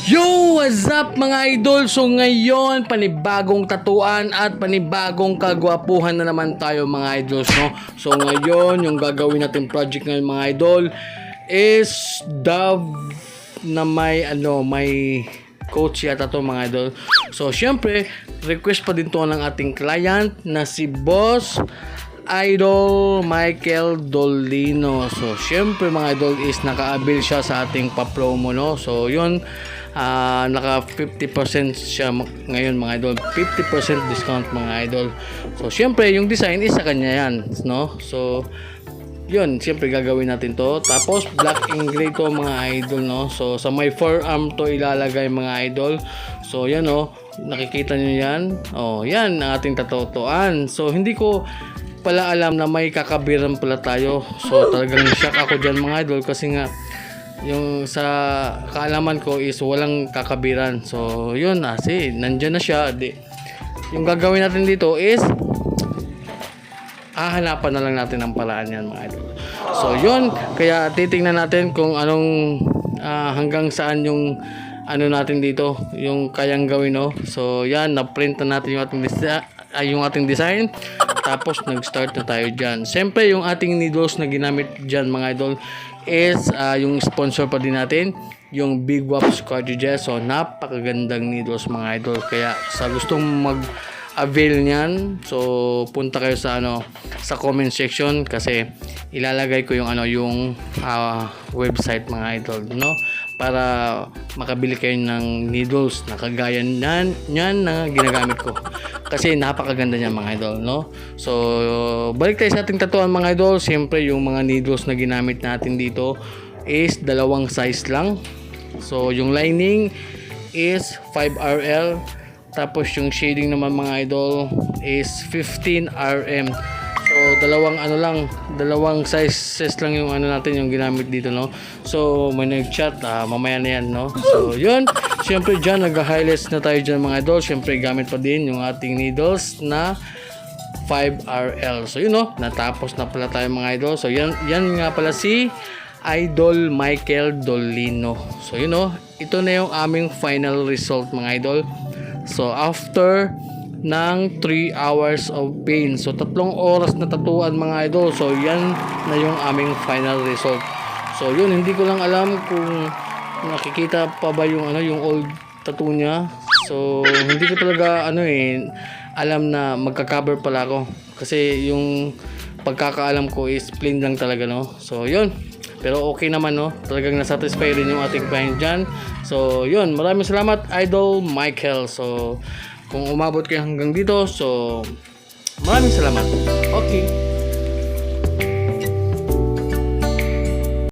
Yo! What's up mga idol? So ngayon, panibagong tatuan at panibagong kagwapuhan na naman tayo mga idols, no? So ngayon, yung gagawin natin project ngayon mga idol is Dove na may coach yata to mga idol. So syempre, request pa din to ng ating client na si Boss Idol Michael Dolino. So syempre mga idol is naka-avail siya sa ating pa-promo, no? So yun, naka 50% siya ngayon mga idol, 50% discount mga idol. So syempre yung design is sa kanya yan, no? So yun, syempre gagawin natin to. Tapos black and gray to mga idol, no? So sa may forearm to ilalagay mga idol. So yan, no, nakikita nyo yan. Oh, yan ang ating tatuan. So hindi ko pala alam na may kakabiran pala tayo. So talagang shock ako dyan mga idol, kasi nga yung sa kaalaman ko is walang kakabiran. So yun, nandyan na siya. Yung gagawin natin dito is hahanapan na lang natin ang paraan yan mga idol. So yun, kaya titingnan natin kung anong hanggang saan yung natin dito, yung kayang gawin, no? So yan, na-print na natin yung ating design. Tapos nag-start na tayo dyan. Siyempre yung ating needles na ginamit dyan mga idol is yung sponsor pa din natin, yung Big Waps cartridges. So napakagandang needles mga idol. Kaya sa gustong mag-avail niyan, so punta kayo sa sa comment section, kasi ilalagay ko yung website mga idol, no? Para makabili kayo ng needles na kagaya niyan na ginagamit ko, kasi napakaganda niyan mga idol, no? So balik tayo sa ating tatuan mga idol. Siyempre yung mga needles na ginamit natin dito is dalawang size lang. So yung lining is 5RL, tapos yung shading naman mga idol is 15RM. So dalawang sizes lang yung natin yung ginamit dito, no? So may nag-chat, mamaya na yan, no? So yun, syempre dyan nag-highlights na tayo dyan mga idol. Syempre gamit pa din yung ating needles na 5RL. So yun, no, natapos na pala tayo mga idol. So yan nga pala si Idol Michael Dolino. So yun, no, ito na yung aming final result mga idol. So after ng 3 hours of pain, so 3 oras na tatuan mga idol. So yan na yung aming final result. So yun, hindi ko lang alam kung nakikita pa ba yung yung old tattoo niya. So hindi ko talaga alam na magka-cover pala ako, kasi yung pagkakaalam ko is plain lang talaga, no? So yun, pero okay naman, no? Talagang nasatisfy rin yung ating client dyan. So yun, maraming salamat Idol Michael. So kung umabot kayo hanggang dito, so maraming salamat. Okay.